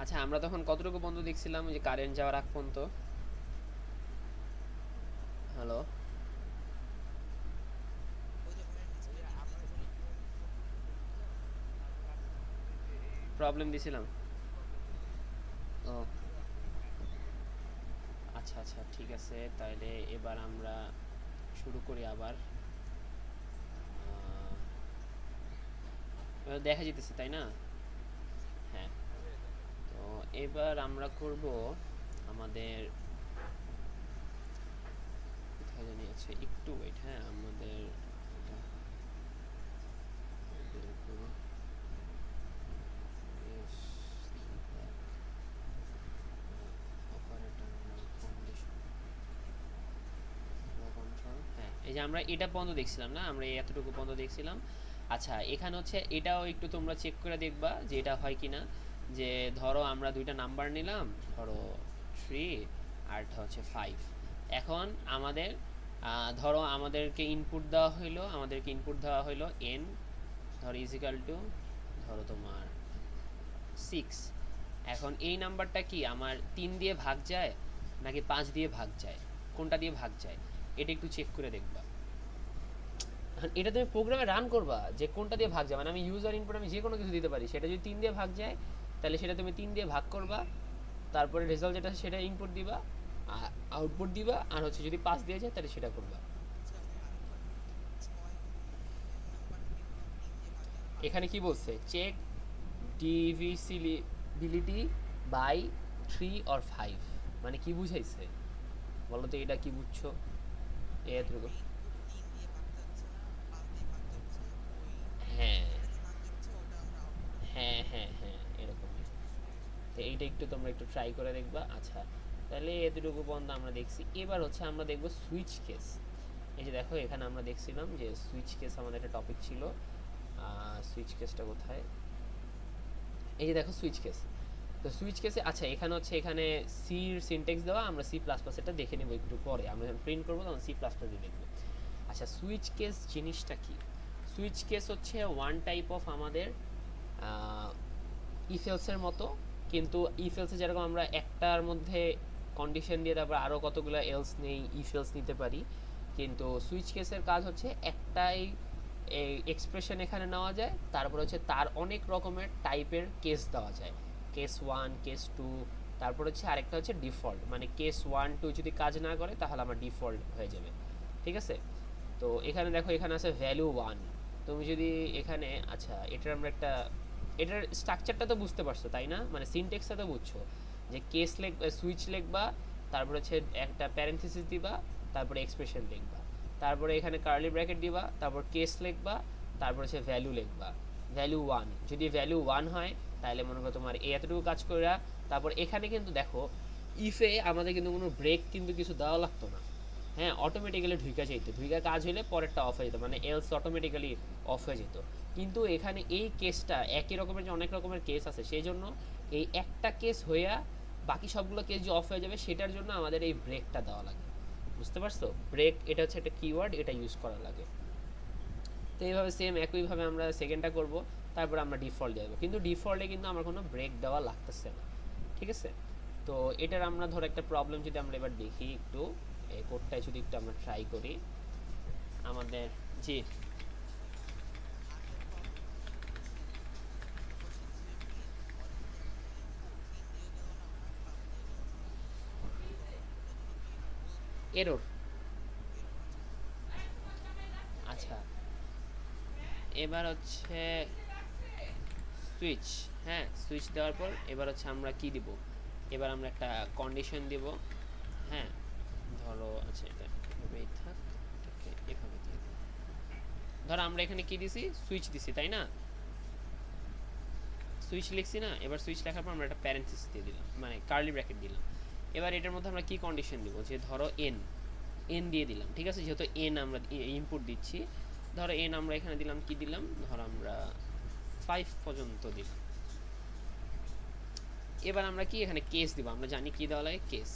আচ্ছা, আমরা তখন কতটুকু পর্যন্ত দেখছিলাম ওই যে কারেন্ট যাওয়ার আগ পর্যন্ত? হ্যালো? ওই যে ভাই ওই যে আমরা যখন ইকুয়াল দিছিলাম, তারপর আমি মনে করি যে এই প্রবলেম দিছিলাম? ফাংশনটাতে প্রবলেম দিছি। ও পুরো কাজ করতেছে না। আচ্ছা আচ্ছা, ঠিক আছে, তাহলে এবার আমরা শুরু করি আবার। এবার দেখা যেতেছে তাই না? হ্যাঁ। হ্যাঁ ভাই দেখা যাচ্ছে। তো এবার আমরা করব আমাদের, কোথায় জানি আছে, একটু ওয়েট, হ্যাঁ আমাদের এটা বের করব। Yes, back, operator condition, control, হ্যাঁ এই যে আমরা এটা পর্যন্ত দেখছিলাম না, আমরা এতটুকু পর্যন্ত দেখছিলাম। আচ্ছা, এখানে হচ্ছে এটাও একটু তোমরা চেক করে দেখবা যে এটা হয় কিনা। যে ধরো আমরা দুইটা নাম্বার নিলাম, ধরো 3 আর হচ্ছে 5। এখন আমাদের ধরো আমাদেরকে ইনপুট দেওয়া হইলো n, ধরো ইজিক্যাল টু, ধরো তোমার 6। এখন এই নাম্বারটা কি আমার 3 দিয়ে ভাগ যায় নাকি 5 দিয়ে ভাগ যায়, কোনটা দিয়ে ভাগ যায়, এটা একটু চেক করে দেখবা। এখন এটা তুমি প্রোগ্রামে রান করবা যে কোনটা দিয়ে ভাগ যায়, মানে আমি ইউজার ইনপুট আমি যে কোনো কিছু দিতে পারি, সেটা যদি 3 দিয়ে ভাগ যায় তাহলে সেটা তুমি 3 দিয়ে ভাগ করবা, তারপরে রেজাল্ট যেটা সেটা ইনপুট দিবা, আউটপুট দিবা, আর হচ্ছে যদি 5 দিয়ে যায় তাহলে সেটা করবা। আচ্ছা ভাই আরেকবার বলেন তো, 6 নাম্বারটা কিভাবে 3 দিয়ে ভাগ যায় আর 5 এখানে দিয়ে কি যায়? বলছে, চেক ডিভিসিবিলিটি বাই 3 অর 5, মানে কি বুঝাইছে বলো তো, এটা কি বুঝছো মানে এতটুকু? ইনপুট 3 দিয়ে ভাগ যাচ্ছে না, 5 দিয়ে ভাগ যাচ্ছে, ওই হ্যাঁ যেটা দিয়ে ভাগ যাচ্ছে ওটা আমরা আউটপুটে দিচ্ছি। হ্যাঁ হ্যাঁ হ্যাঁ, এরকমই। আচ্ছা বুঝতে পেরেছি ভাই। তো এইটা একটু তোমরা একটু ট্রাই করে দেখবা। আচ্ছা, তাহলে এতটুকু পর্যন্ত আমরা দেখছি, এবার হচ্ছে আমরা দেখব সুইচ কেস। এই যে দেখো এখানে আমরা দেখছিলাম যে সুইচ কেস আমাদের একটা টপিক ছিল। সুইচ কেসটা কোথায়, এই যে দেখো সুইচ কেস। তো সুইচ কেসে আচ্ছা এখানে হচ্ছে এখানে সির সিনটেক্স দেওয়া, আমরা সি প্লাস প্লাস এটা দেখে নেবো একটু পরে, আমরা যখন প্রিন্ট করবো তখন সি প্লাস প্লাস দিয়ে দেখবো। আচ্ছা, সুইচ কেস জিনিসটা কি? সুইচ কেস হচ্ছে ওয়ান টাইপ অফ আমাদের ইফেলসের মতো, কিন্তু ইফেলসে যেরকম আমরা একটার মধ্যে কন্ডিশন দিয়ে তারপর আরও কতগুলো এলস নেই ইফেলস নিতে পারি, কিন্তু সুইচ কেসের কাজ হচ্ছে একটাই এক্সপ্রেশন এখানে নেওয়া যায়, তারপর হচ্ছে তার অনেক রকমের টাইপের কেস দেওয়া যায়। কেস ওয়ান, কেস টু, তারপর হচ্ছে আরেকটা হচ্ছে ডিফল্ট, মানে কেস ওয়ান টু যদি কাজ না করে তাহলে আমার ডিফল্ট হয়ে যাবে। ঠিক আছে? তো এখানে দেখো এখানে আছে ভ্যালু ওয়ান। তুমি যদি এখানে, আচ্ছা এটার আমরা একটা, এটার স্ট্রাকচারটা তো বুঝতে পারছো তাই না, মানে সিনটেক্সটা তো বুঝছো যে কেস সুইচ লিখবা, তারপর হচ্ছে একটা প্যারেন্থেসিস দিবা, তারপরে এক্সপ্রেশন লিখবা, তারপরে এখানে কার্লি ব্র্যাকেট দিবা, তারপর কেস লিখবা, তারপর হচ্ছে ভ্যালু লিখবা। ভ্যালু ওয়ান, যদি ভ্যালু ওয়ান হয় তাহলে মনে করো তোমার এই এতটুকু কাজ করে। তারপর এখানে কিন্তু দেখো ইফে আমাদের কিন্তু কোনো ব্রেক কিন্তু কিছু দেওয়া লাগতো না। হ্যাঁ, অটোমেটিক্যালি ঢুইকা যাইতো, ঢুইকা কাজ হলে পরেরটা অফ হয়ে যেত, মানে এলস অটোমেটিক্যালি অফ হয়ে যেত। কিন্তু এখানে এই কেসটা একই রকমের যে অনেক রকমের কেস আছে, সেই জন্য এই একটা কেস হইয়া বাকি সবগুলো কেস যে অফ হয়ে যাবে সেটার জন্য আমাদের এই ব্রেকটা দেওয়া লাগে। বুঝতে পারছো? ব্রেক এটা হচ্ছে একটা কিওয়ার্ড, এটা ইউজ করা লাগে। তো এইভাবে সেম একইভাবে আমরা সেকেন্ডটা করব, তারপর আমরা ডিফল্ট দেবো, কিন্তু ডিফল্টে কিন্তু আমার কোনো ব্রেক দেওয়া লাগতেছে না। ঠিক আছে? তো এটার আমরা ধর একটা প্রবলেম যদি আমরা এবার দেখি একটু, এই কোডটাই যদি একটু আমরা ট্রাই করি আমাদের। জি। ভাই আগের প্রবলেমে যেটা দেখছি, বসাইছি আমি, পরে দেখা যাচ্ছে যে ইনপুট 3 দিয়ে গেল না, 5 দিয়ে গেল না। তো এটা যদি মেইন বলতো যে এরর। এরর, আচ্ছা হ্যাঁ। আচ্ছা, এবার হচ্ছে সুইচ, হ্যাঁ সুইচ দেওয়ার পর এবার হচ্ছে আমরা কি দিব, এবার আমরা একটা কন্ডিশন দিব। হ্যাঁ, ধরো আচ্ছা এটা এভাবেই থাক, এটাকে এভাবে দিয়ে দিই। ধরো আমরা এখানে কি দিছি, সুইচ দিছি তাই না, সুইচ লিখছি না, এবার সুইচ লেখার পর আমরা একটা প্যারেন্থেসিস দিয়ে দিলাম, মানে কার্লি ব্র্যাকেট দিলাম। এবার এটার মধ্যে আমরা কি কন্ডিশন দিব, যে ধরো এন, এন দিয়ে দিলাম। ঠিক আছে, যেহেতু এন আমরা ইনপুট দিচ্ছি, ধরো এন আমরা এখানে দিলাম, কি দিলাম, ধরো আমরা 5 পর্যন্ত দিলাম। এবার আমরা কি এখানে কেস দিব, আমরা জানি কি দেওয়া লাগে, কেস।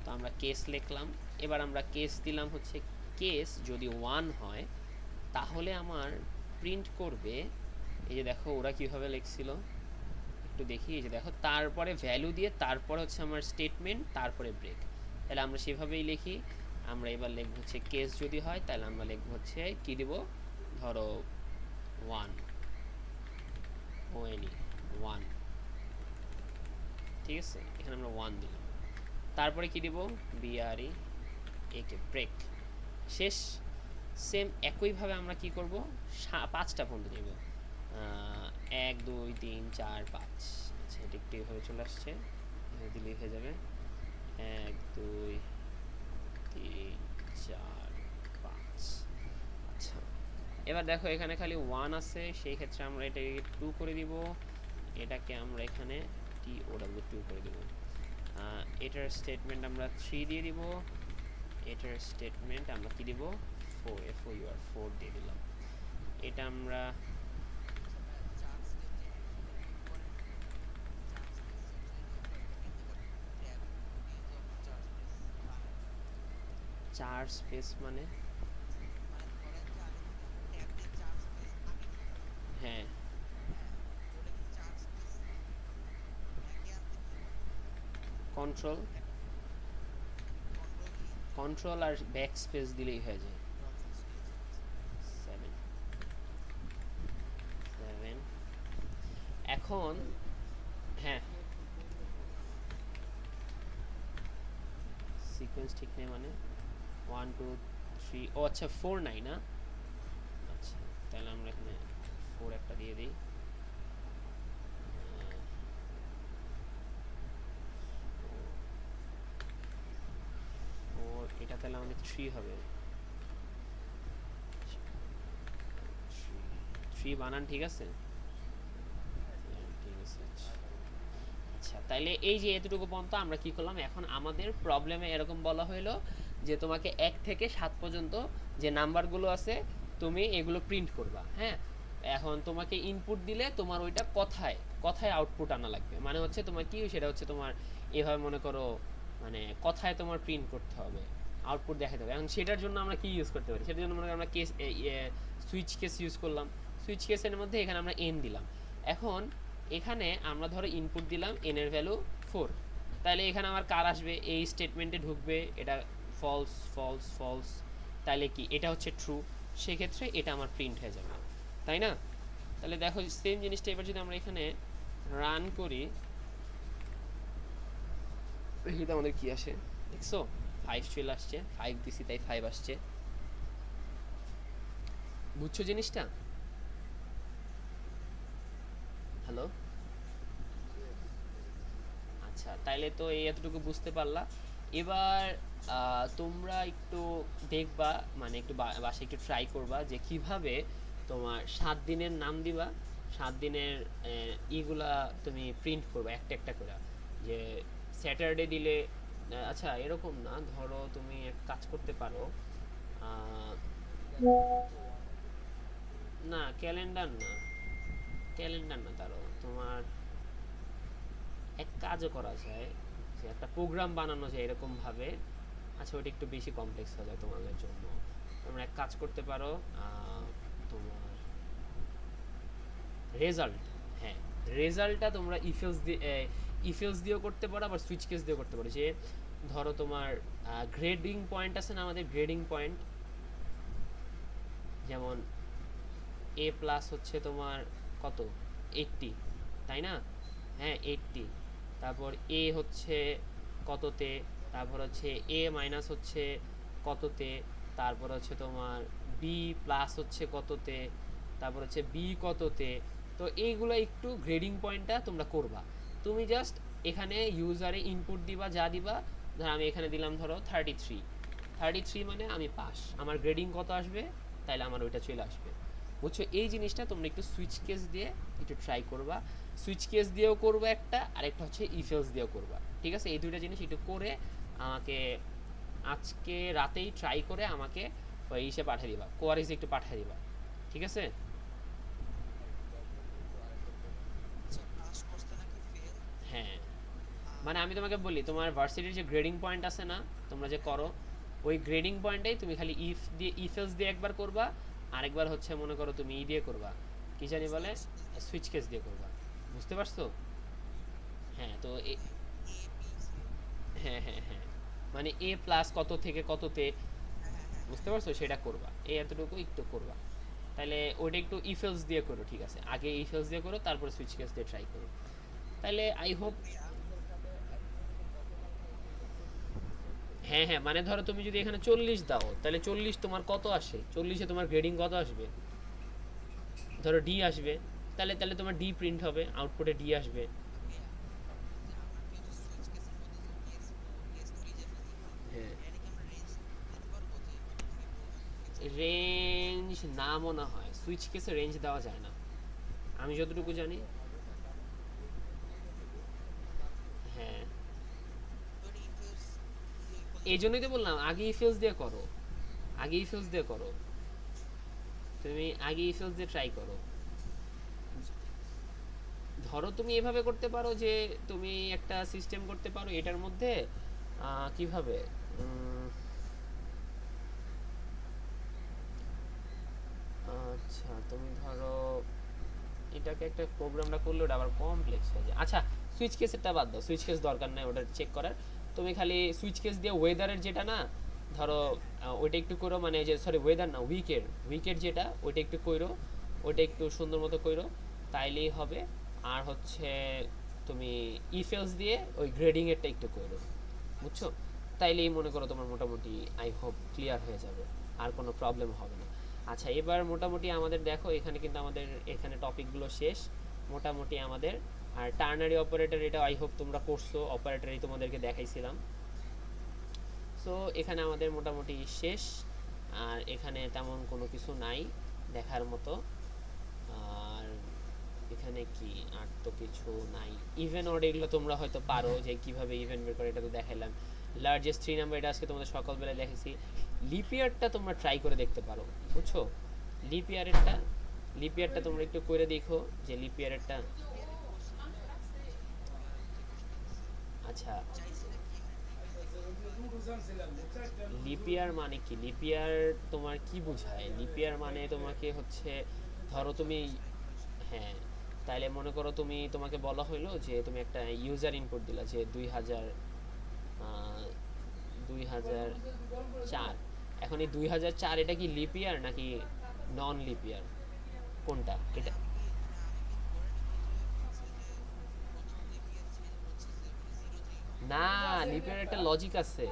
তো আমরা কেস লিখলাম। এবার আমরা কেস দিলাম হচ্ছে, কেস যদি 1 হয় তাহলে আমার প্রিন্ট করবে, এই যে দেখো ওরা কিভাবে লিখছিল, একটু দেখি, এই যে দেখো তারপরে ভ্যালু দিয়ে তারপরে হচ্ছে আমার স্টেটমেন্ট তারপরে ব্রেক। তাহলে আমরা সেভাবেই লিখি। আমরা এবার লিখব হচ্ছে কেস যদি হয় তাহলে আমরা লিখব হচ্ছে কি দিব, ধরো 1 ওএনই 1, ঠিক আছে, এখানে আমরা 1 দিলাম। তারপরে কি দিব, বিআরই একে ব্রেক, শেষ। সেম একইভাবে আমরা কি করব, 5টা পর্যন্ত নেব, 1 2 3 4 5। আচ্ছা এটা একটু এভাবে চলে আসছে, এভাবে দিলেই হয়ে যাবে, 1 2 3 4 5। আচ্ছা এবার দেখো এখানে খালি 1 আছে, সেই ক্ষেত্রে আমরা এটাকে 2 করে দিব, এটাকে আমরা এখানে TOW2 করে দিব। এটার স্টেটমেন্ট আমরা 3 দিয়ে দিব, এটার স্টেটমেন্ট আমরা কি দিব, 4 FOUR দিয়ে দিলাম। এটা আমরা চার স্পেস মানে, হ্যাঁ কন্ট্রোল আর ব্যাক স্পেস দিলেই হয়ে যায়। 7 এখন হ্যাঁ সিকোয়েন্স ঠিক নেই মানে 1 2 3, ও আচ্ছা 4 নাই না, আচ্ছা তাহলে আমরা এখানে 4 একটা দিয়ে দিই। এটা তাহলে আমাদের 3 হবে, 3 বানান ঠিক আছে, ঠিক আছে। আচ্ছা তাইলে এই যে এতটুকু পর্যন্ত আমরা কি করলাম, এখন আমাদের প্রবলেমে এরকম বলা হলো যে তোমাকে 1 থেকে 7 পর্যন্ত যে নাম্বারগুলো আছে তুমি এগুলো প্রিন্ট করবা। হ্যাঁ এখন তোমাকে ইনপুট দিলে তোমার ওইটা কথায় কথায় আউটপুট আনা লাগবে, মানে হচ্ছে তোমার কি সেটা হচ্ছে তোমার এভাবে মনে করো মানে কথায় তোমার প্রিন্ট করতে হবে, আউটপুট দেখাতে হবে। এখন সেটার জন্য আমরা কি ইউজ করতে পারি, সেটার জন্য মনে করি আমরা কেস সুইচ কেস ইউজ করলাম। সুইচ কেসের মধ্যে এখানে আমরা n দিলাম। এখন এখানে আমরা ধরো ইনপুট দিলাম n এর ভ্যালু 4, তাহলে এখানে আমার কার আসবে, এই স্টেটমেন্টে ঢুকবে, এটা ফলস ফলস ফলস, তাহলে কি এটা হচ্ছে ট্রু, সেক্ষেত্রে এটা আমার প্রিন্ট হয়ে যাবে, তাই না? তাহলে দেখো সেম জিনিসটা এবার যদি আমরা এখানে রান করি, এটা আমাদের কি আসে দেখছো, 5 চলে আসছে, 5 দিছি তাই 5 আসছে, বুঝছো জিনিসটা? হ্যালো, আচ্ছা তাইলে তো এই এতটুকু বুঝতে পারলা। এবার তোমরা একটু দেখবা, মানে একটু বাসায় একটু ট্রাই করবা যে কিভাবে তোমার 7 দিনের নাম দিবা, 7 দিনের ইগুলা তুমি প্রিন্ট করবা একটা একটা করে। যে স্যাটারডে দিলে আচ্ছা এরকম না, ধরো তুমি এক কাজ করতে পারো, আহ, না ক্যালেন্ডার না, ক্যালেন্ডার না, ধরো তোমার এক কাজও করা যায় যে একটা প্রোগ্রাম বানানো যায় এরকম ভাবে। আচ্ছা ওটা একটু বেশি কমপ্লেক্স হয়ে যায় তোমাদের জন্য। তোমরা এক কাজ করতে পারো, তোমার রেজাল্ট, হ্যাঁ রেজাল্টটা তোমরা ইফেলস দিয়েও করতে পারো, আবার সুইচ কেস দিয়েও করতে পারো। যে ধরো তোমার গ্রেডিং পয়েন্ট আছে না, আমাদের গ্রেডিং পয়েন্ট, যেমন এ প্লাস হচ্ছে তোমার কত 80, তাই না? হ্যাঁ 80, তারপর এ হচ্ছে কততে, তারপর হচ্ছে এ মাইনাস হচ্ছে কততে, তারপর হচ্ছে তোমার বি প্লাস হচ্ছে কততে, তারপর হচ্ছে বি কততে। তো এইগুলো একটু গ্রেডিং পয়েন্টটা তোমরা করবা। তুমি জাস্ট এখানে ইউজারে ইনপুট দিবা, যা দিবা, ধর আমি এখানে দিলাম ধরো 33 মানে আমি পাস, আমার গ্রেডিং কত আসবে তাইলে আমার ওইটা চলে আসবে, বুঝছো? এই জিনিসটা তোমরা একটু সুইচ কেস দিয়ে একটু ট্রাই করবা। সুইচ কেস দিয়েও করবা একটা, আরেকটা হচ্ছে ইফেলস দিয়েও করবা, ঠিক আছে? এই দুইটা জিনিস একটু করে আমাকে আজকে রাতেই ট্রাই করে আমাকে ওই ইসে পাঠিয়ে দিবা, কোয়ারিজে একটু পাঠিয়ে দিবা, ঠিক আছে? হ্যাঁ মানে আমি তোমাকে বলি, তোমার ভার্সিটির যে গ্রেডিং পয়েন্ট আছে না তোমরা যে করো, ওই গ্রেডিং পয়েন্টেই তুমি খালি ইফেলস দিয়ে একবার করবা, আরেকবার হচ্ছে মনে করো তুমি দিয়ে করবা, কি জানি বলে সুইচ কেস দিয়ে করবা, বুঝতে পারছো? হ্যাঁ তো এ বি সি। হ্যাঁ হ্যাঁ হ্যাঁ, মানে এ প্লাস কত থেকে কততে, হ্যাঁ হ্যাঁ হ্যাঁ হ্যাঁ বুঝতে পারছো, সেটা করবা, এই এতটুকু একটু করবা। তাহলে ওইটা একটু ইফেলস দিয়ে করো, ঠিক আছে, আগে ইফেলস দিয়ে করো, তারপর সুইচ কেস দিয়ে ট্রাই করো। তাহলে আই হোপ। ভাইয়া। হ্যাঁ হ্যাঁ, মানে ধরো তুমি যদি এখানে 40 দাও, তাহলে 40 তোমার কত আসে, 40-এ তোমার গ্রেডিং কত আসবে, ধরো ডি আসবে, তাহলে তাহলে তোমার ডি প্রিন্ট হবে, আউটপুটে ডি আসবে। ভাইয়া, যে আমরা যেহেতু সুইচ কেসের মধ্যে যে PS4 PS3 যেটা লিখি, হ্যাঁ, এটা কি আমরা রেঞ্জ দিতে পারবো যে ওটা থেকে এক্সপেক্ট করা যায়? রেঞ্জ না মনে হয়, সুইচ কেসে রেঞ্জ দেওয়া যায় না আমি যতটুকু জানি। হ্যাঁ, তো এটা ইফেলস দিয়ে করলে এই হবে জন্যই তো নাকি? বললাম আগে ইফেলস দিয়ে করো, আগে ইফেলস দিয়ে করো, তুমি আগে ইফেলস দিয়ে ট্রাই করো। আচ্ছা ঠিক আছে। ধরো তুমি এভাবে করতে পারো যে তুমি একটা সিস্টেম করতে পারো এটার মধ্যে, কিভাবে, উম, আচ্ছা তুমি ধরো এটাকে একটা প্রোগ্রামটা করলে ওটা আবার কমপ্লেক্স হয়ে যায়। আচ্ছা, সুইচ কেসেরটা বাদ দাও, সুইচ কেস দরকার নাই ওটা চেক করার। তুমি খালি সুইচ কেস দিয়ে ওয়েদারের যেটা না, ধরো হ্যাঁ হ্যাঁ ওইটা একটু করো, মানে যে সরি ওয়েদার না, উইকের, উইকের যেটা ওইটা একটু কইরো, ওইটা একটু সুন্দর মতো কইরো, তাইলেই হবে। আর হচ্ছে তুমি ইফেলস দিয়ে ওই গ্রেডিং এরটা একটু কইরো, বুঝছো, আচ্ছা। তাইলেই মনে করো তোমার মোটামুটি আই হোপ ক্লিয়ার হয়ে যাবে, আর কোনো প্রবলেম হবে না। আচ্ছা এবার মোটামুটি আমাদের দেখো এখানে কিন্তু আমাদের এখানে টপিকগুলো শেষ মোটামুটি আমাদের। আর টার্নারি অপারেটর এটা আই হোপ তোমরা করছো, অপারেটরই তোমাদেরকে দেখাইছিলাম। সো এখানে আমাদের মোটামুটি শেষ, আর এখানে তেমন কোনো কিছু নাই দেখার মতো। আর এখানে কি, আর তো কিছু নাই। ইভেন অড এগুলো তোমরা হয়তো পারো, যে কিভাবে ইভেন্ট বের করে, এটা তো দেখাইলাম। লার্জেস্ট 3 নাম্বার এটা আজকে তোমাদের সকালবেলায় দেখেছি। লিপিয়ারটা তোমরা ট্রাই করে দেখতে পারো, বুঝছো, লিপিয়ারেরটা, লিপিয়ারটা তোমরা একটু করে দেখো যে লিপিয়ারেরটা। লিপিয়ারের কোশ্চেনটা বুঝছি, লিপিয়ারের যে কোশ্চেনটা দিছে আচ্ছা, চাইছে নাকি এখানে প্রিভিয়াস লিপিয়ার মানে কি, লিপিয়ার তোমার কি বোঝায়, লিপিয়ার মানে তোমাকে হচ্ছে, ধরো তুমি, কন্টিনিউয়াস ম্যানিপুলেশন। হ্যাঁ, তাইলে মনে করো তুমি, তোমাকে বলা হইলো যে তুমি একটা ইউজার ইনপুট দিলা যে 2004, এখন এই 2004 এটা কি লিপিয়ার নাকি নন লিপিয়ার, কোনটা মানে এটা? আমি কি ধরে নিব যে হচ্ছে যে প্রথম লিপ ইয়ার হচ্ছে যে মানে 0 থেকে হবে? না, লিপিয়ার একটা লজিক আছে,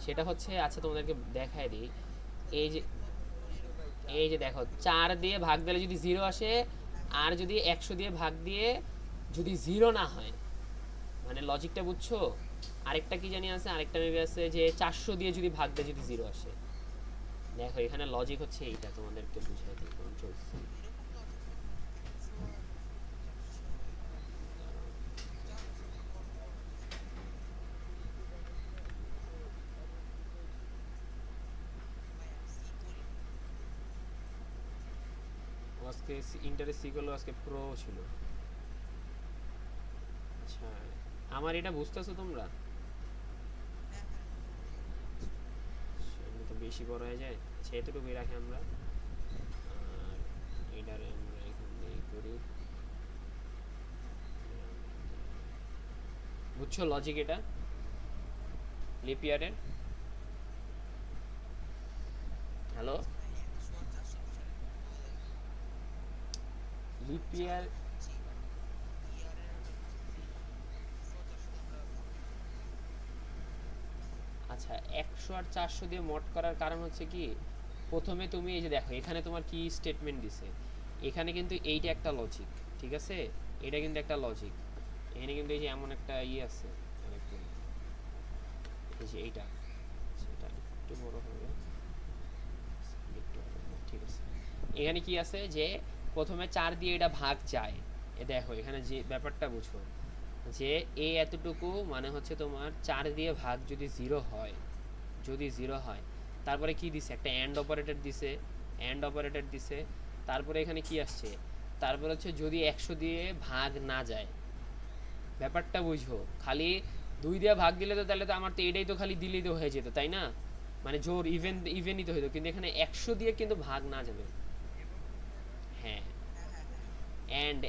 সেটা হচ্ছে, আচ্ছা তোমাদেরকে দেখায় দিই। তাহলে এই আমি যে, ধরে এরকম একটা এই যে দেখো 4 দিয়ে ভাগ দিলে যদি 0 আসে, হ্যাঁ হ্যাঁ আর যদি 100 দিয়ে ভাগ দিয়ে যদি 0 না হয়, মানে লজিকটা বুঝছো। আরেকটা কি জানি আছে, আরেকটা মেবি আছে যে 400 দিয়ে যদি ভাগ দেয় যদি 0 আসে। দেখো এখানে লজিক হচ্ছে এইটা, তোমাদেরকে বুঝাই দিই, কন্ট্রোল সি। এরকম লজিক মানে 100 আর 400 এরকম 400 থেকে 1 হ্যাঁ ভাই আমি সি করিনি। আজকে ইন্টারে সি করলো, আজকে প্রো ছিল। আচ্ছা, আমার এটা বুঝতেছো তোমরা? হ্যাঁ হ্যাঁ মোটামুটি এগুলো বুঝছি। আচ্ছা, এমনি তো বেশি বড় হয়ে যায়, আচ্ছা এতটুকুই রাখি আমরা। আর এটারে আমরা এখান দিয়ে করি, বুঝছো লজিক এটা লিপিয়ারের? হ্যালো, আচ্ছা ভাই 100 আর 400 বিষয়টা একটু বলে দেন। লিপিয়ার, চারের জি লিপিয়ারের ওটা বুঝতেছি, 100 400 দিয়ে আমরা মড কিভাবে করব? আচ্ছা 100 আর 400 দিয়ে মড করার কারণ হচ্ছে কি, প্রথমে তুমি এই যে দেখো এখানে তোমার কি স্টেটমেন্ট দিছে, এখানে কিন্তু এইটা একটা লজিক, ঠিক আছে, এটা কিন্তু একটা লজিক, এখানে কিন্তু এই যে এমন একটা ইয়ে আছে, একটু, এই যে এইটা, সেটা একটু বড় হবে, একটু বড় হবে, ঠিক আছে। এখানে কি আছে যে প্রথমে 4 দিয়ে এটা ভাগ যায়, এ দেখো এখানে যে ব্যাপারটা বুঝো, যে এ এতটুকু মানে হচ্ছে তোমার 4 দিয়ে ভাগ যদি 0 হয়, যদি 0 হয়, তারপরে কি দিছে, একটা অ্যান্ড অপারেটর দিছে, অ্যান্ড অপারেটর দিছে, তারপরে এখানে কি আসছে, তারপরে হচ্ছে যদি 100 দিয়ে ভাগ না যায়, ব্যাপারটা বুঝো, খালি 2 দিয়ে ভাগ দিলে তো তাহলে তো আমার তো এটাই তো খালি দিলেই তো হয়ে যেত, তাই না, মানে জোর ইভেনই তো হইতো, কিন্তু এখানে 100 দিয়ে কিন্তু ভাগ না যাবে। হ্যাঁ, হ্যাঁ হ্যাঁ হ্যাঁ এন্ড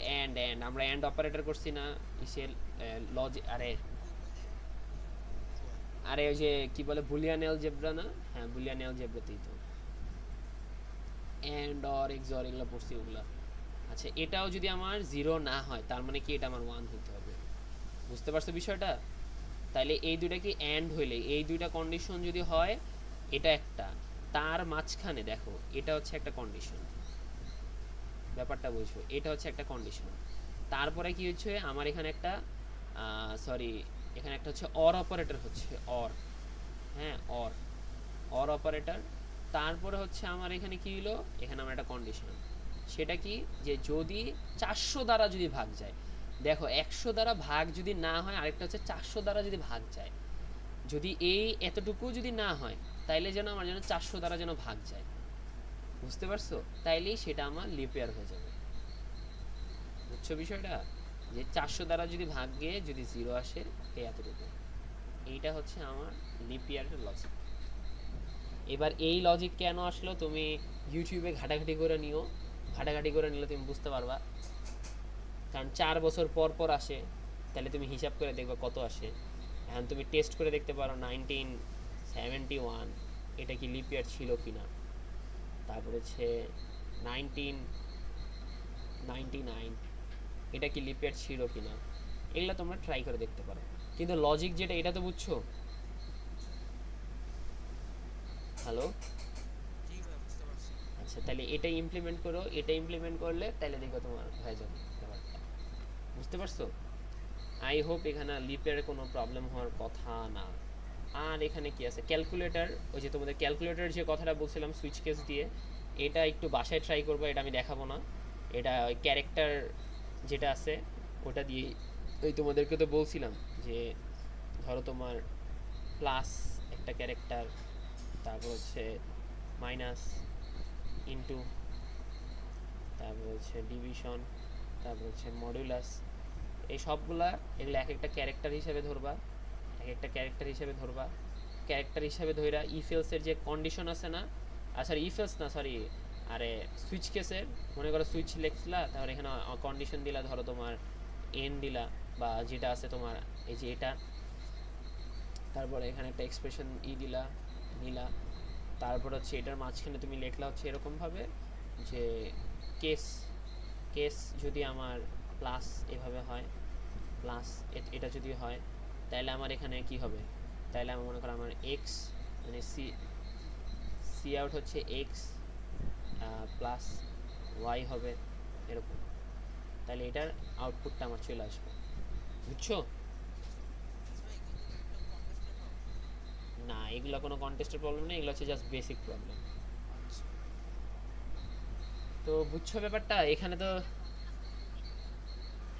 আমরা এন্ড অপারেটর করছি না ইসেল লজিক আরে আরে ওই যে কি বলে বুলিয়ান এলজেব্রা না, হ্যাঁ বুলিয়ান এলজেব্রাতেই তো এন্ড অর এক্সঅর এগুলো পড়ছি ওগুলা। আচ্ছা এটাও যদি আমার জিরো না হয় তার মানে কি এটা আমার ওয়ান হইতে হবে, বুঝতে পারছো বিষয়টা? তাইলে এই দুইটা কি এন্ড হইলে এই দুইটা কন্ডিশন যদি হয়, এটা একটা, তার মাঝখানে দেখো এটা হচ্ছে একটা কন্ডিশন, ব্যাপারটা বুঝো, এটা হচ্ছে একটা কন্ডিশন। তারপরে কি হচ্ছে আমার এখানে একটা সরি এখানে একটা হচ্ছে অর অপারেটর হচ্ছে অর, হ্যাঁ অর অর অপারেটর। তারপরে হচ্ছে আমার এখানে কি হলো, এখানে আমার একটা কন্ডিশন, সেটা কি যে যদি 400 দ্বারা যদি ভাগ যায়, দেখো 100 দ্বারা ভাগ যদি না হয়, আরেকটা হচ্ছে 400 দ্বারা যদি ভাগ যায়, যদি এই এতটুকু যদি না হয় তাইলে যেন আমার যেন 400 দ্বারা যেন ভাগ যায়, বুঝতে পারছো? তাইলেই সেটা আমার লিপিয়ার হয়ে যাবে, বুঝছো বিষয়টা? যে 400 দ্বারা যদি ভাগ গিয়ে যদি জিরো আসে এই এতটুকু, এইটা হচ্ছে আমার লিপিয়ারের লজিক। এবার এই লজিক কেন আসলো তুমি ইউটিউবে ঘাটাঘাটি করে নিও, ঘাটাঘাটি করে নিলে তুমি বুঝতে পারবা, কারণ 4 বছর পর পর আসে, তাহলে তুমি হিসাব করে দেখবে কত আসে। এখন তুমি টেস্ট করে দেখতে পারো 1971 এটা কি লিপ ইয়ার ছিল কিনা, তারপর হচ্ছে 1999 এটা কি লিপ ইয়ার ছিল কিনা, এগুলো তোমরা ট্রাই করে দেখতে পারো। কিন্তু লজিক যেটা এটা তো বুঝছো? হ্যালো, জি ভাই বুঝতে পারছি। আচ্ছা তাহলে এটা ইমপ্লিমেন্ট করো, এটা ইমপ্লিমেন্ট করলে তাহলে দেখো তোমার হয়ে যাবে ব্যাপারটা, বুঝতে পারছো? আই হোপ এখানে লিপের কোনো প্রবলেম হওয়ার কথা না। আর এখানে কি আছে ক্যালকুলেটর, ওই যে তোমাদের ক্যালকুলেটর যে কথাটা বলছিলাম সুইচ কেস দিয়ে, এটা একটু বাসায় ট্রাই করবো, এটা আমি দেখাবো না। এটা ওই ক্যারেক্টার যেটা আছে ওটা দিয়ে, ওই তোমাদেরকে তো বলছিলাম যে ধরো তোমার প্লাস একটা ক্যারেক্টার, তারপর হচ্ছে মাইনাস, ইনটু, তারপর হচ্ছে ডিভিশন, তারপর হচ্ছে মডুলাস, এই সবগুলা এগুলো এক একটা ক্যারেক্টার হিসেবে ধরবা, এক একটা ক্যারেক্টার হিসেবে ধরবা, ক্যারেক্টার হিসেবে ধইরা ইফেলসের যে কন্ডিশন আছে না, সরি ইফেলস না সরি, আরে সুইচ কেসের, মনে করো সুইচ লেখছিলা, তাহলে এখানে কন্ডিশন দিলা, ধরো তোমার এন দিলা, বা যেটা আছে তোমার এই যে এটা, তারপরে এখানে একটা এক্সপ্রেশন দিলা নিলা, তারপর হচ্ছে এটার মাঝখানে তুমি লেখলা হচ্ছে এরকমভাবে যে কেস কেস যদি আমার প্লাস এভাবে হয়, প্লাস এটা যদি হয় তাহলে আমার এখানে কি হবে, তাহলে আমি মনে করো আমার এক্স মানে সি সি আউট হচ্ছে এক্স প্লাস ওয়াই হবে এরকম, তাহলে এটার আউটপুটটা আমার চলে আসবে, বুঝছো? ভাই এগুলো তো একটা কন্টেস্টের প্রবলেম। না এগুলো কোনো কন্টেস্টের প্রবলেম নেই, এগুলো হচ্ছে জাস্ট বেসিক প্রবলেম। আচ্ছা তো বুঝছো ব্যাপারটা এখানে তো?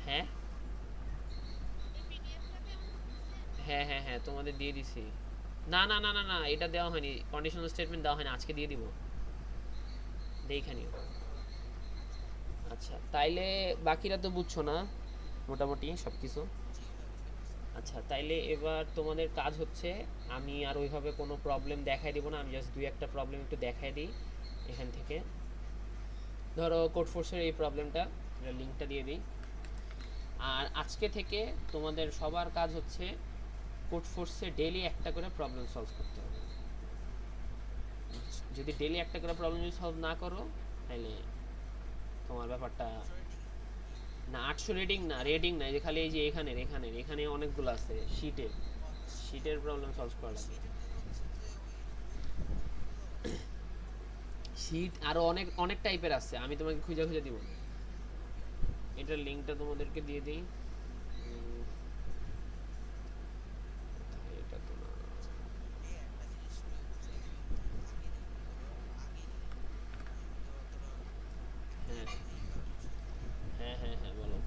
হ্যাঁ হ্যাঁ হ্যাঁ হ্যাঁ তোমাদের দিয়ে দিছি। না না না না না এটা দেওয়া হয়নি, কন্ডিশনাল স্টেটমেন্ট দেওয়া হয়নি, আজকে দিয়ে দিব, দেখে নিও। আচ্ছা তাইলে বাকিরা তো বুঝছো না মোটামুটি সব কিছু? জি ভাই বুঝতে পারছি। আচ্ছা তাইলে এবার তোমাদের কাজ হচ্ছে, আমি আর ওইভাবে কোনো প্রবলেম দেখাই দিব না, আমি জাস্ট দুই একটা প্রবলেম একটু দেখাই দিই এখান থেকে। ধরো কোড ফোর্সের এই প্রবলেমটা, লিঙ্কটা দিয়ে দিই। আর আজকে থেকে তোমাদের সবার কাজ হচ্ছে কোড ফোর্সে ডেইলি একটা করে প্রবলেম সলভ করতে হবে। আচ্ছা যদি ডেইলি একটা করে প্রবলেম যদি সলভ না করো তাহলে তোমার ব্যাপারটা, 800 রেটিং কি? না 800 রেটিং না, রেটিং না, এই যে খালি এই যে এখানে এখানে এখানে অনেকগুলো আছে শীটের, ও আচ্ছা। শীটের প্রবলেম সলভ করা লাগবে। সিটেতে হচ্ছে যে ওই রুটগুলো হবে। শীট আরো অনেক অনেক টাইপের আছে, আমি তোমাকে খুঁজে খুঁজে দিব, ওকে ওকে। এটার লিঙ্কটা তোমাদেরকে দিয়ে দিই। এটা তো না, আচ্ছা ভাই একটা জিনিস আমি বুঝাই দিবেন যে আগে যেমন ধরো আগে তো ধরো একটা হ্যাঁ দেখাই বা কিছু হ্যাঁ হ্যাঁ হ্যাঁ বলো।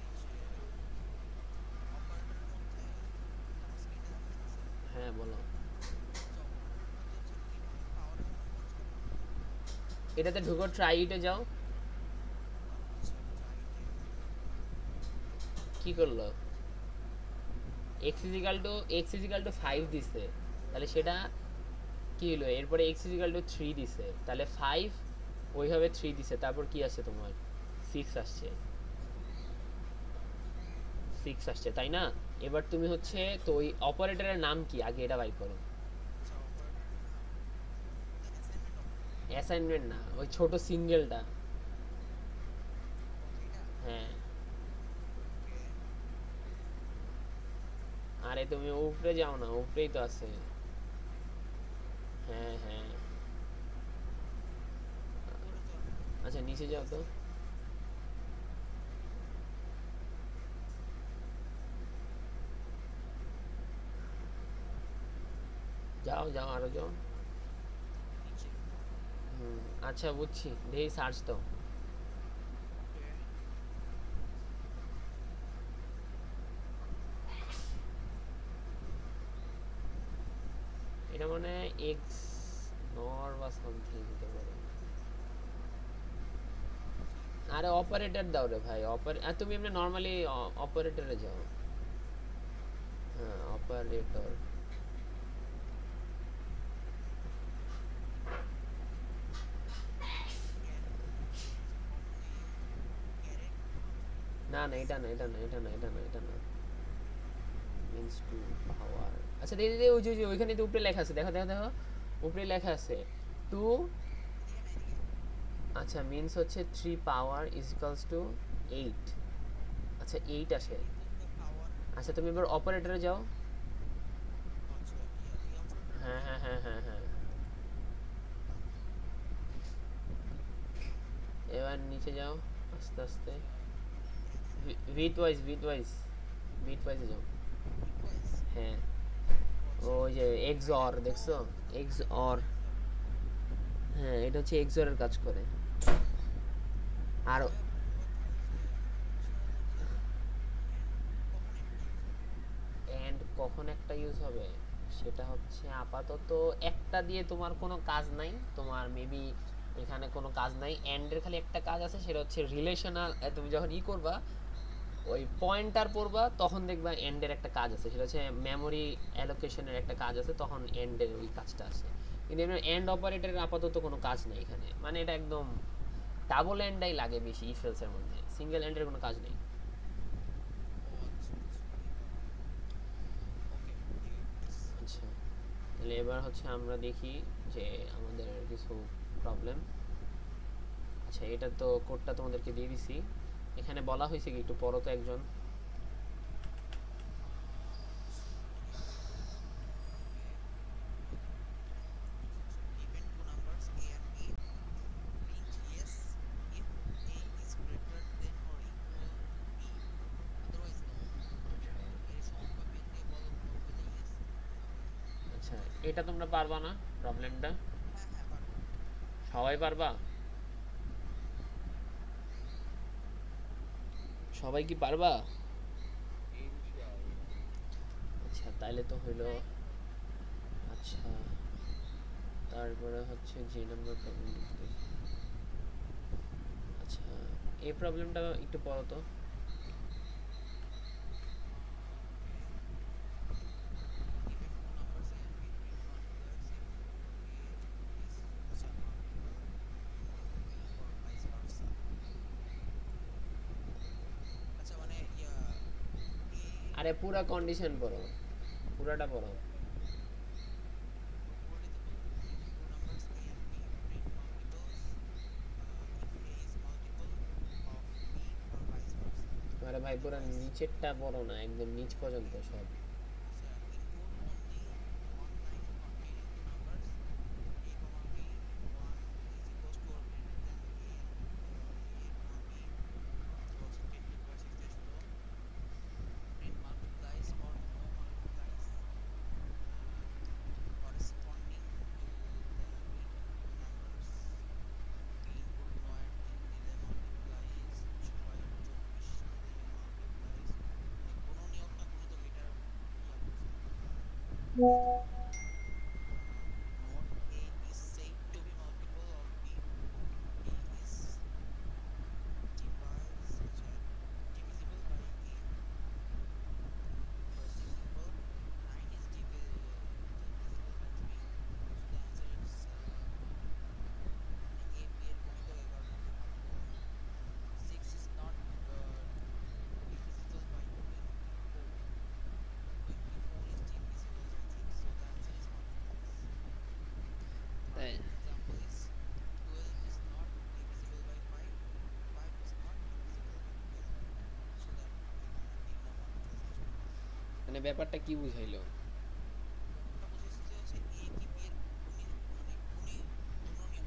এই যে অপারেটরের মধ্যে তোমার স্ক্রিনে দেখা যাচ্ছে। হ্যাঁ বলো। আচ্ছা অপারেটরের মধ্যে হচ্ছে কিভাবে পাওয়ারের মধ্যে কাজ করে। এটাতে ঢুকো, ট্রাই ইটে যাও। আচ্ছা ট্রাইতে। কি করলো, এক্স ইজিক্যাল টু 5 দিছে, তাহলে সেটা কি হলো, এরপরে এক্স ইজিক্যাল টু 3 দিছে, তাহলে 5 ওইভাবে 3 দিছে, তারপর কি আছে তোমার সিক্স আসছে, সিক্স আসছে তাই না? এবার তুমি হচ্ছে তো ওই অপারেটরের নাম কি আগে এটা বাই করো। আচ্ছা অপারেটরের নাম দ্য অ্যাসাইনমেন্ট অপারেটর। অ্যাসাইনমেন্ট না, ওই ছোট সিঙ্গেলটা। ও এইটা। হ্যাঁ। ওকে। আরে তুমি উপরে যাও না, উপরেই তো আছে। হ্যাঁ হ্যাঁ। উপরে তো আমি আচ্ছা নিচে যাও তো। আছি। যাও যাও আরো যাও। নিচে। হুম। আচ্ছা বুঝছি, দেখি সার্চ দাও। ওকে। এটা মানে এক্স নর বা সামথিং হতে পারে। আরে অপারেটর দাও রে ভাই, তুমি এমনি নর্মালি অপারেটরে যাও। হ্যাঁ অপারেটর। আচ্ছা কমনলি ইউজ ক্যারেট। না না এটা না, এটা না, এটা না, এটা না, এটা না। মিন্স টু পাওয়ার। আচ্ছা দেখি দেখি, ওই যে ওইখানে তো উপরে লেখা আছে, দেখো দেখো দেখো, উপরে লেখা আছে টু। এদিকে না এদিকে। আচ্ছা মিন্স হচ্ছে three power is equals two eight. আচ্ছা এইট আসে। কিন্তু দ্য পাওয়ার। আচ্ছা তুমি এবার অপারেটরে যাও। আচ্ছা এই অপারেটরে হ্যাঁ যাই। হ্যাঁ হ্যাঁ হ্যাঁ হ্যাঁ। এবার নিচে যাও আস্তে আস্তে। আচ্ছা with wise, with wise, with ওয়াইজে যাও। বিটওয়াইজ। হ্যাঁ। ও আচ্ছা ওই যে এক্স আই অর ও দেখছো? X or. এক্সর। হ্যাঁ এটা হচ্ছে এক্স অরের কাজ করে। আর আচ্ছা ভাইয়া বড় কথা এই যে হচ্ছে হলো যে এন্ড কখন একটা ইউজ হবে? এন্ড কখন একটা ইউজ হবে সেটা হচ্ছে আপাতত একটা দিয়ে তোমার কোনো কাজ নাই, তোমার মেবি আচ্ছা এখানে কোনো কাজ নাই। এন্ডের খালি একটা কাজ আছে, সেটা হচ্ছে রিলেশনাল। তুমি যখন করবা ওই পয়েন্টার পড়বা তখন দেখবা এন্ডের একটা কাজ আছে, সেটা হচ্ছে মেমোরি অ্যালোকেশনের একটা কাজ আছে, তখন এন্ডের ওই কাজটা আসে। কিন্তু এন্ড অপারেটরের আপাতত কোনো কাজ নেই এখানে, মানে এটা একদম ডাবল এন্ডাই লাগে বেশি ইফেলসের মধ্যে, সিঙ্গেল এন্ডের কোনো কাজ নেই। ও আচ্ছা আচ্ছা এই কারণে। ওকে ঠিক আছে। আচ্ছা তাহলে এবার হচ্ছে আমরা দেখি যে আমাদের কিছু প্রবলেম। আচ্ছা এটা তো কোডটা তোমাদেরকে দিয়ে দিছি। এখানে বলা হয়েছে কি একটু পড়ো তো একজন। আচ্ছা ওকে। Given two numbers a and b, print yes if a is greater than or equal to b, otherwise no. এর সংখ্যা পেতে বলবে যে yes। আচ্ছা এটা তোমরা পারবা না প্রবলেমটা? হ্যাঁ হ্যাঁ পারবো। সবাই পারবা? সবাই কি পারবা? আচ্ছা তাইলে তো হইলো। আচ্ছা তারপরে হচ্ছে যে নাম্বার প্রবলেম দেখি। আচ্ছা এই প্রবলেমটা একটু পড়ো তো। ওকে। Given two numbers a and b, print multipliers if a is আচ্ছা multiple of b or vice versa। আচ্ছা মানে a আরে পুরা কন্ডিশন পড়ো, পুরাটা পড়ো। বললে তো বলবো given two numbers a and b, print multiples if a is multiple of b or vice versa, আরে ভাই পুরা otherwise। নিচেরটা পড়ো না, একদম নিচ পর্যন্ত সব। আচ্ছা include only one line containing two numbers a comma b, one is equals to or greater than a and a comma b equals to 10 to the power 6 dash below, print multiplies or no multiplies corresponding to the given two numbers, b input 9 দিলে multiplies 6 আর 24 দিলে multiplies মানে গুণনীয়ক না গুণিতক এটার বুঝলাম না। Note A is said to be multiple of B. B is divisible by A. First example, 9 is divisible by 3. So the answer is মানে A B এর গুণিতক এই কারণে এটা multiple হবে। 6 মানে ব্যাপারটা কি বুঝাইলো? ব্যাপারটা বুঝাইছে যে হচ্ছে এ কি বি এর মানে গুণনীয়ক। হ্যাঁ হ্যাঁ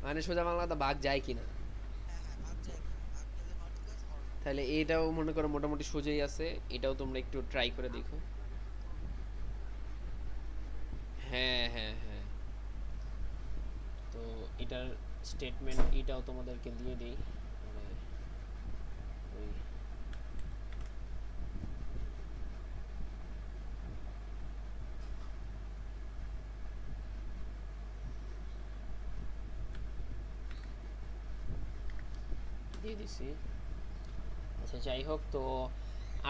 মানে সোজা বাংলাতে ভাগ যায় কিনা। হ্যাঁ হ্যাঁ, ভাগ যায় কিনা, ভাগ গেলে নট প্লাস অর নট। তাহলে এটাও মনে করো মোটামুটি সোজাই আছে, এটাও তোমরা একটু ট্রাই করে দেখো। হ্যাঁ হ্যাঁ হ্যাঁ, তো এটার স্টেটমেন্ট এটাও তোমাদেরকে দিয়ে দিই। মানে ওই দিয়ে দিছি। আচ্ছা যাই হোক, তো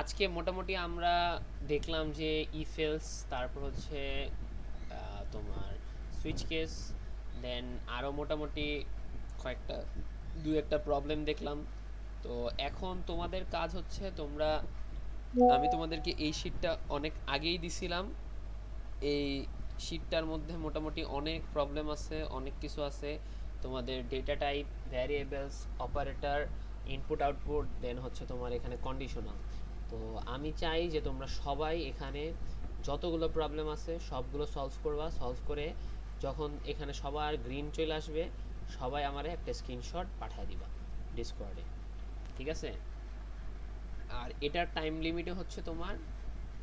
আজকে মোটামুটি আমরা দেখলাম যে ইফেলস, তারপর হচ্ছে তোমার সুইচ কেস, দেন আরও মোটামুটি কয়েকটা দু একটা প্রবলেম দেখলাম। তো এখন তোমাদের কাজ হচ্ছে তোমরা, আমি তোমাদেরকে এই শিটটা অনেক আগেই দিছিলাম। এই শিটটার মধ্যে মোটামুটি অনেক প্রবলেম আছে, অনেক কিছু আছে। তোমাদের data type, variables, operator, input output, then হচ্ছে তোমার এখানে কন্ডিশনাল। তো আমি চাই যে তোমরা সবাই এখানে যতগুলো প্রবলেম আছে সবগুলো সলভ করবা। সলভ করে যখন এখানে সবার গ্রিন চলে আসবে, সবাই আমারে একটা স্ক্রিনশট পাঠিয়ে দিবা ডিসকর্ডে, ঠিক আছে? আর এটার টাইম লিমিটে হচ্ছে তোমার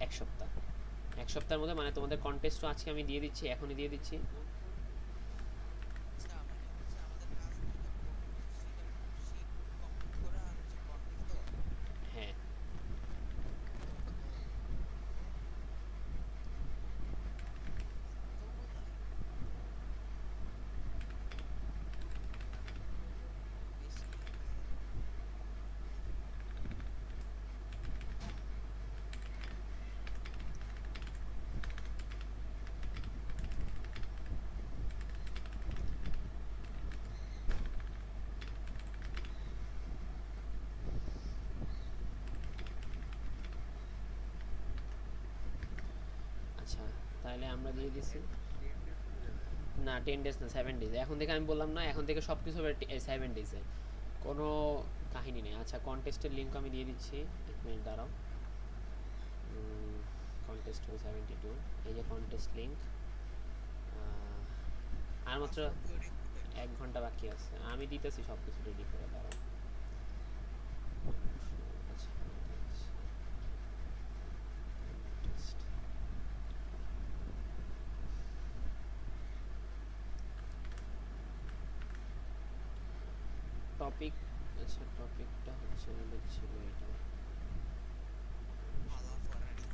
1 সপ্তাহ। 1 সপ্তাহের মধ্যে, মানে তোমাদের কন্টেস্টও আজকে আমি দিয়ে দিচ্ছি, এখনই দিয়ে দিচ্ছি। আচ্ছা মানে হচ্ছে আমাদের কাজ যেটা করতেছে সেটা শীট কমপ্লিট করা আর হচ্ছে কন্টেস্ট দেওয়া। হ্যাঁ ও, এত বলা বেশি হয়ে গেল না? আচ্ছা, তাহলে আমরা দিয়ে দিছি। না 10 ডেজ না, 7 ডেজ। এখন থেকে আমি বললাম না, এখন থেকে সব কিছু হবে 7 ডেজে, কোনো কাহিনী নেই। আচ্ছা, কন্টেস্টের লিঙ্ক আমি দিয়ে দিচ্ছি, 1 মিনিট দাঁড়াও। কন্টেস্ট 72, এই যে কন্টেস্ট লিঙ্ক। আর মাত্র পাসওয়ার্ড গুলো রিপিট। 1 ঘন্টা বাকি আছে, আমি দিতেছি সব কিছু রেডি করে, দাঁড়াও। আচ্ছা, টপিক, আচ্ছা টপিকটা হচ্ছে আমাদের ছিল এটা। আলা ফরারি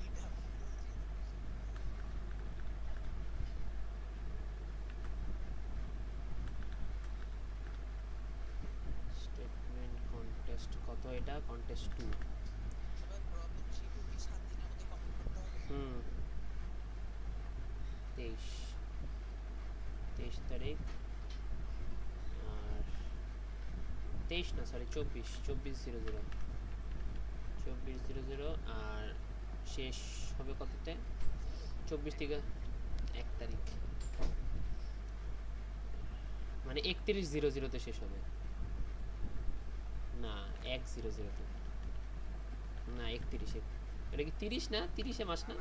এটা ভুল ছিল। স্টেটমেন্ট কন্টেস্ট কত, এটা কন্টেস্ট 2। আচ্ছা ভাই, প্রবলেম শিটও কি 7 দিনের মধ্যে কমপ্লিট করতে হবে? হুম, 23, 23 তারিখ। আর 23 না, সরি 24, 24/00, 24/00। আর শেষ হবে কততে? 24 থেকে 1 তারিখ, মানে 31/00-তে শেষ হবে। না, 1/00-তে না, 31-এ। এটা কি 30 না? 30-এ মাস না?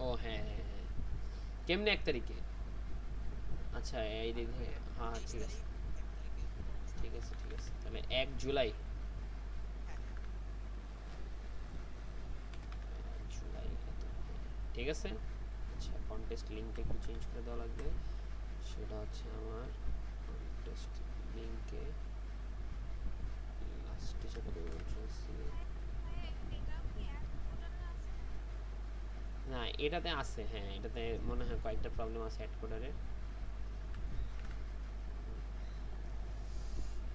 ও হ্যাঁ হ্যাঁ হ্যাঁ, কেমনে 1 তারিখে? আচ্ছা এই দেখে, হ্যাঁ 23 ঠিক আছে, তারিখ, 1 তারিখে কন্টেস্ট ঠিক হবে। আছে ঠিক আছে, তাহলে 1 জুলাই। হ্যাঁ হ্যাঁ, জুলাই ঠিক আছে। আচ্ছা, কন্টেস্ট লিঙ্কটা একটু চেঞ্জ করে দেওয়া লাগবে। সেটা হচ্ছে আমার কন্টেস্ট লিঙ্কে লাস্টে যেটা বলছি, না এটাতে আছে, হ্যাঁ এটাতে মনে হয় কয়েকটা প্রবলেম আছে অ্যাড কোডারে।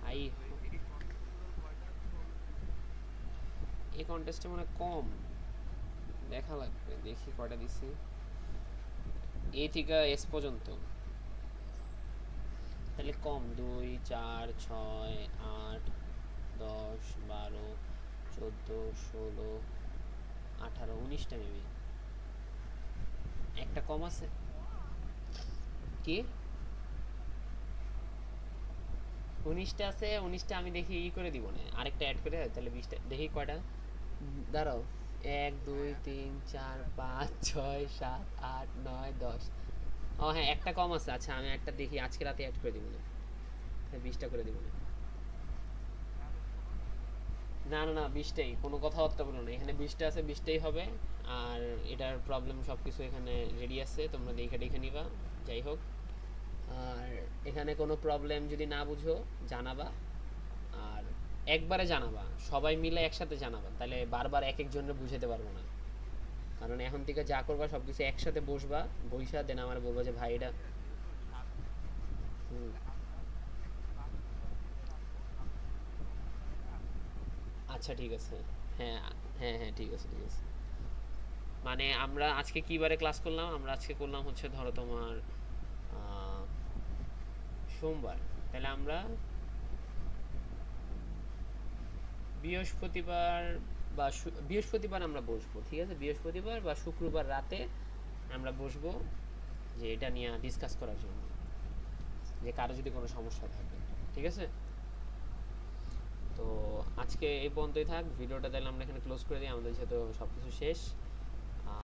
আই, এই কন্টেস্টে মনে হয় কম, দেখা লাগবে, দেখি কয়টা দিছি। এ থেকে এস পর্যন্ত, তাহলে কম। 2, 4, 6, 8, 10, 12, 14, 16, 18, 19টা মেবি, একটা কম আছে। কি? 19টা আছে, 19টা আমি দেখি ই করে দিব না, আরেকটা অ্যাড করে, তাহলে 20টা দেখি কয়টা। দাঁড়াও, 1 2 3 4 5 6 7 8 9 10। ও হ্যাঁ, একটা কম আছে, আচ্ছা আমি একটা দেখি আজকে রাতে অ্যাড করে দিব না, 20টা করে দিব না। না না না, 20টাই, কোনো কথাবার্তা বলো না, এখানে 20টা আছে, 20টাই হবে। আর এটার প্রবলেম সব কিছু এখানে রেডি আছে, তোমরা দেখে দেখে নিবা। যাই হোক, আর এখানে কোনো প্রবলেম যদি না বুঝো জানাবা, আর একবারে জানাবা, সবাই মিলে একসাথে জানাবা, তাহলে বারবার এক একজনের বুঝাতে পারবো না। কারণ এখন থেকে যা করবা সব কিছু একসাথে বসবা, বইসা দেন আমার বলবা যে ভাই এটা। হুম, আচ্ছা ঠিক আছে। হ্যাঁ হ্যাঁ হ্যাঁ, ঠিক আছে ঠিক আছে। মানে আমরা আজকে কি বারে ক্লাস করলাম, আমরা আজকে করলাম হচ্ছে ধরো তোমার আহ, সোমবার। তাহলে আমরা বৃহস্পতিবার বৃহস্পতিবার আমরা বসবো, ঠিক আছে, বৃহস্পতিবার বা শুক্রবার রাতে আমরা বসবো, যে এটা নিয়ে ডিসকাস করার জন্য, যে কারো যদি কোনো সমস্যা থাকে। ঠিক আছে, তো আজকে এই পর্যন্তই থাক ভিডিওটা, তাহলে আমরা এখানে ক্লোজ করে দিই, আমাদের যেহেতু সব কিছু শেষ।